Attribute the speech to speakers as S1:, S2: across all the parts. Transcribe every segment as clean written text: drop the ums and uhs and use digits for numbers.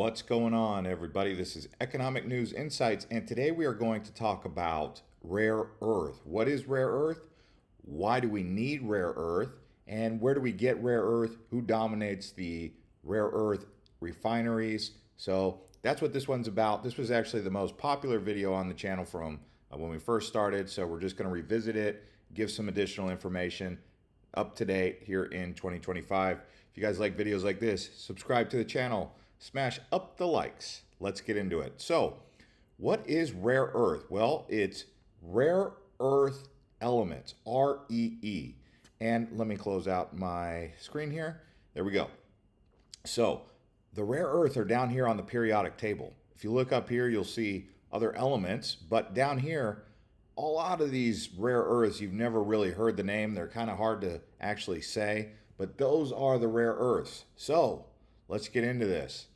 S1: What's going on, everybody? This is Economic News Insights, and today we are going to talk about rare earth. What is rare earth? Why do we need rare earth? And where do we get rare earth? Who dominates the rare earth refineries? So that's what this one's about. This was actually the most popular video on the channel from when we first started, so we're just going to revisit it, give some additional information up to date here in 2025. If you guys like videos like this, subscribe to the channel. Smash up the likes. Let's get into it. So, what is rare earth? Well, it's rare earth elements, REE. And let me close out my screen here. There we go. So, the rare earth are down here on the periodic table. If you look up here, you'll see other elements, but down here, a lot of these rare earths, you've never really heard the name. They're kind of hard to actually say, but those are the rare earths. So, let's get into this.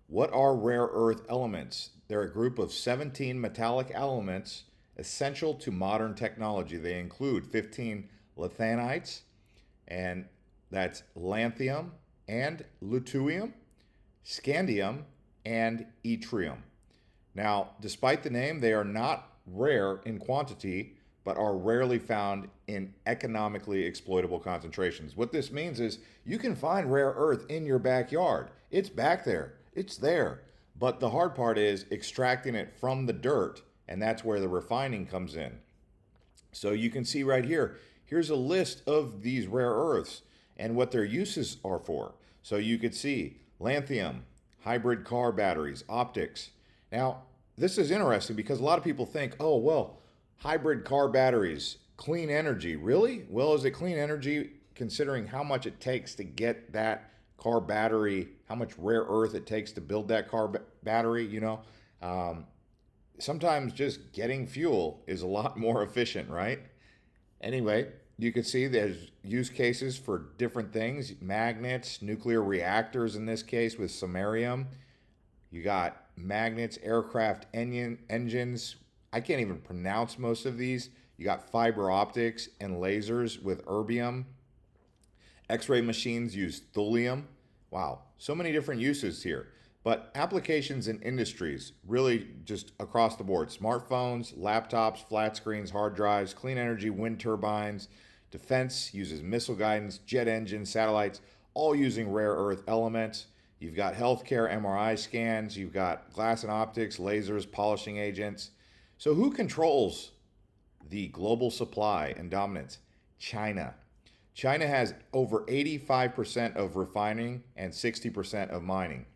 S1: What are rare earth elements? They're a group of 17 metallic elements essential to modern technology. They include 15 lithanites, and that's lanthanum and luteum, scandium, and yttrium. Now, despite the name, they are not rare in quantity, but are rarely found in economically exploitable concentrations. What this means is you can find rare earth in your backyard. It's back there. It's there. But the hard part is extracting it from the dirt, and that's where the refining comes in. So you can see right here, here's a list of these rare earths and what their uses are for. So you could see lanthanum, hybrid car batteries, optics. Now, this is interesting because a lot of people think, oh, well, hybrid car batteries, clean energy. Really? Well, is it clean energy considering how much it takes to get that car battery, how much rare earth it takes to build that car battery? Sometimes just getting fuel is a lot more efficient, right? Anyway, you can see there's use cases for different things: magnets, nuclear reactors in this case with samarium. You got magnets, aircraft engines. I can't even pronounce most of these. You got fiber optics and lasers with erbium. X-ray machines use thulium. Wow, so many different uses here. But applications in industries, really just across the board. Smartphones, laptops, flat screens, hard drives, clean energy, wind turbines. Defense uses missile guidance, jet engines, satellites, all using rare earth elements. You've got healthcare, MRI scans. You've got glass and optics, lasers, polishing agents. So who controls the global supply and dominance? China. China has over 85% of refining and 60% of mining.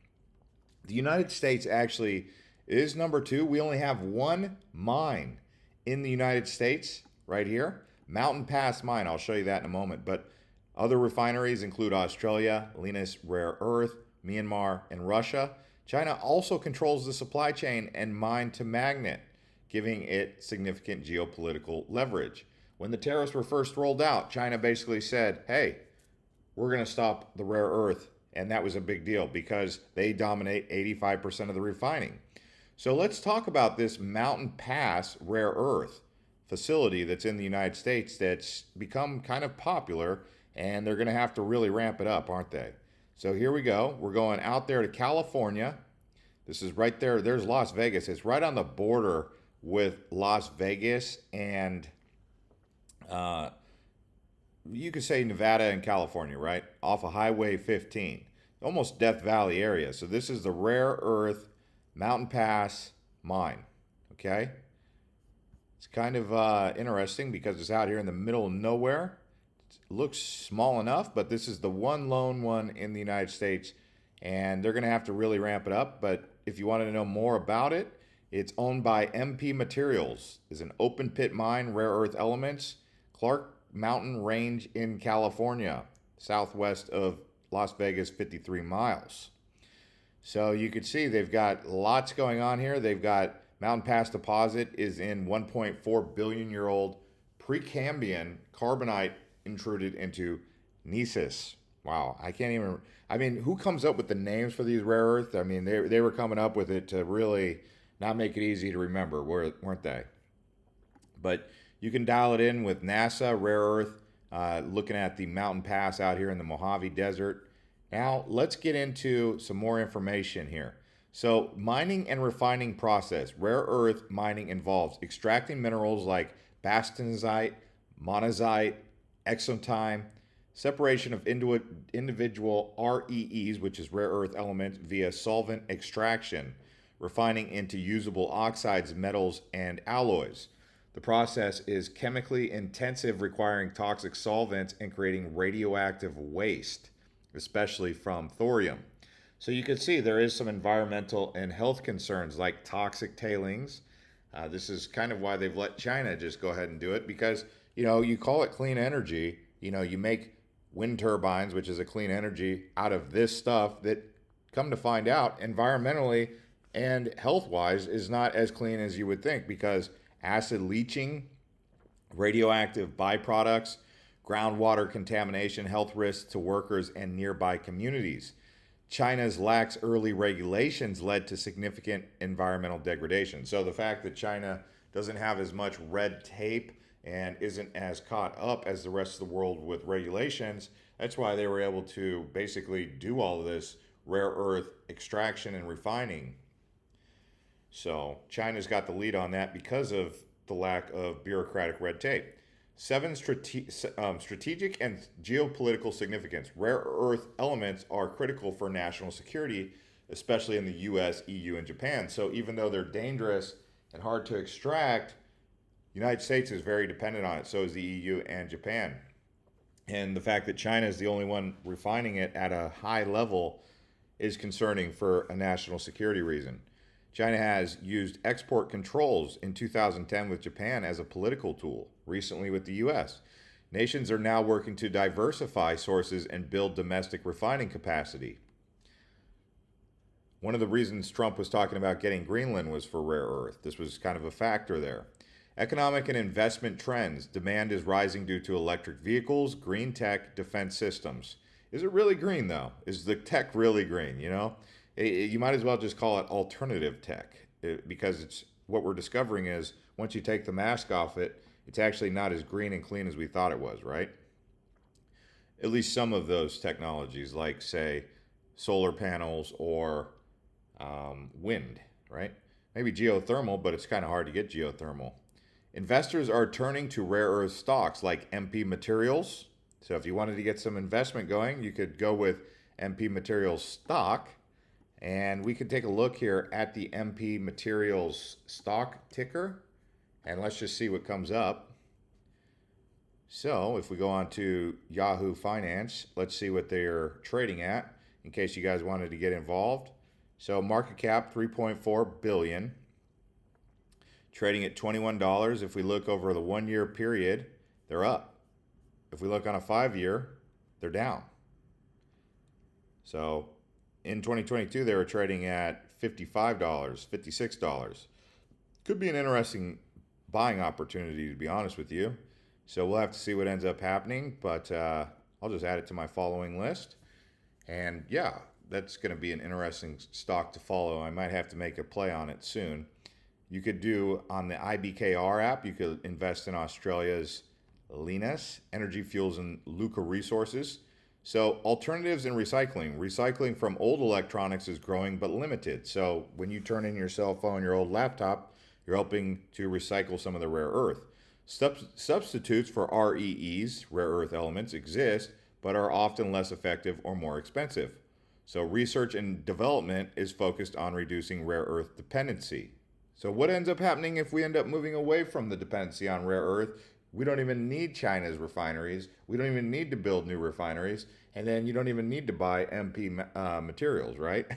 S1: The United States actually is number two. We only have one mine in the United States right here, Mountain Pass Mine. I'll show you that in a moment. But other refineries include Australia, Lynas Rare Earth, Myanmar, and Russia. China also controls the supply chain and mine to magnet, giving it significant geopolitical leverage. When the tariffs were first rolled out, China basically said, hey, we're going to stop the rare earth. And that was a big deal because they dominate 85% of the refining. So let's talk about this Mountain Pass rare earth facility that's in the United States that's become kind of popular, and they're going to have to really ramp it up, aren't they? So here we go. We're going out there to California. This is right there. There's Las Vegas. It's right on the border with Las Vegas and you could say Nevada and California, right? Off of Highway 15, almost Death Valley area. So this is the rare earth Mountain Pass mine, okay? It's kind of interesting because it's out here in the middle of nowhere. It looks small enough, but this is the one lone one in the United States, and they're going to have to really ramp it up. But if you wanted to know more about it, it's owned by MP Materials. It's an open pit mine, rare earth elements, Clark Mountain Range in California, southwest of Las Vegas, 53 miles. So you can see they've got lots going on here. They've got Mountain Pass deposit is in 1.4 billion year old Precambrian carbonite intruded into Nesis. Wow, I mean, who comes up with the names for these rare earths? I mean, they were coming up with it to really not make it easy to remember, weren't they? But you can dial it in with NASA, rare earth, looking at the Mountain Pass out here in the Mojave Desert. Now, let's get into some more information here. So, mining and refining process. Rare earth mining involves extracting minerals like bastnäsite, monazite, exotime, separation of individual REEs, which is rare earth elements, via solvent extraction, refining into usable oxides, metals, and alloys. The process is chemically intensive, requiring toxic solvents and creating radioactive waste, especially from thorium. So you can see there is some environmental and health concerns like toxic tailings. This is kind of why they've let China just go ahead and do it because, you call it clean energy. You make wind turbines, which is a clean energy, out of this stuff that, come to find out, environmentally and health wise, is not as clean as you would think because acid leaching, radioactive byproducts, groundwater contamination, health risks to workers and nearby communities. China's lax early regulations led to significant environmental degradation. So the fact that China doesn't have as much red tape and isn't as caught up as the rest of the world with regulations, that's why they were able to basically do all of this rare earth extraction and refining. So China's got the lead on that because of the lack of bureaucratic red tape. Seven, strategic and geopolitical significance. Rare earth elements are critical for national security, especially in the US, EU, and Japan. So even though they're dangerous and hard to extract, the United States is very dependent on it. So is the EU and Japan. And the fact that China is the only one refining it at a high level is concerning for a national security reason. China has used export controls in 2010 with Japan as a political tool, recently with the US. Nations are now working to diversify sources and build domestic refining capacity. One of the reasons Trump was talking about getting Greenland was for rare earth. This was kind of a factor there. Economic and investment trends. Demand is rising due to electric vehicles, green tech, defense systems. Is it really green, though? Is the tech really green, You might as well just call it alternative tech because it's what we're discovering is once you take the mask off it, it's actually not as green and clean as we thought it was, right? At least some of those technologies, like, say, solar panels or wind, right? Maybe geothermal, but it's kind of hard to get geothermal. Investors are turning to rare earth stocks like MP Materials. So if you wanted to get some investment going, you could go with MP Materials stock. And we can take a look here at the MP Materials stock ticker. And let's just see what comes up. So if we go on to Yahoo Finance, let's see what they're trading at in case you guys wanted to get involved. So market cap 3.4 billion. Trading at $21. If we look over the 1 year period, they're up. If we look on a 5 year, they're down. So in 2022, they were trading at $55, $56. Could be an interesting buying opportunity, to be honest with you. So we'll have to see what ends up happening, but I'll just add it to my following list. And yeah, that's going to be an interesting stock to follow. I might have to make a play on it soon. You could do on the IBKR app, you could invest in Australia's Lynas, Energy Fuels and Luca Resources. So alternatives in recycling. Recycling from old electronics is growing but limited. So when you turn in your cell phone, your old laptop, you're helping to recycle some of the rare earth. Substitutes for REEs, rare earth elements, exist, but are often less effective or more expensive. So research and development is focused on reducing rare earth dependency. So what ends up happening if we end up moving away from the dependency on rare earth? We don't even need China's refineries. We don't even need to build new refineries. And then you don't even need to buy MP materials, right?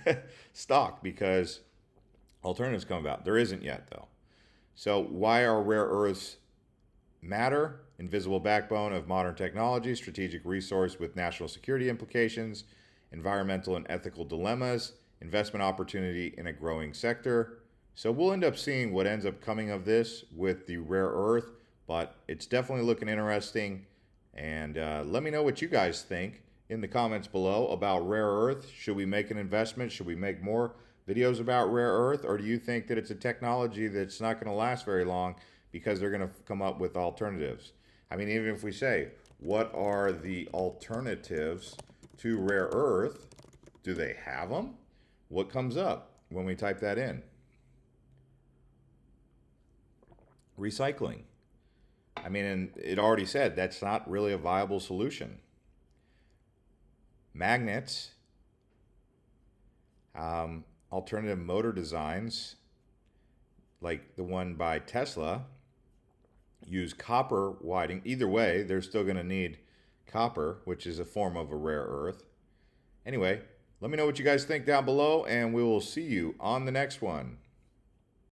S1: Stock, because alternatives come about. There isn't yet, though. So why are rare earths matter? Invisible backbone of modern technology, strategic resource with national security implications, environmental and ethical dilemmas, investment opportunity in a growing sector. So we'll end up seeing what ends up coming of this with the rare earth, but it's definitely looking interesting. And let me know what you guys think in the comments below about rare earth. Should we make an investment? Should we make more videos about rare earth? Or do you think that it's a technology that's not going to last very long because they're going to come up with alternatives? I mean, even if we say, what are the alternatives to rare earth? Do they have them? What comes up? when we type that in. Recycling. I mean, and it already said that's not really a viable solution. Magnets, alternative motor designs, like the one by Tesla, use copper winding. Either way, they're still going to need copper, which is a form of a rare earth. Anyway, let me know what you guys think down below, and we will see you on the next one.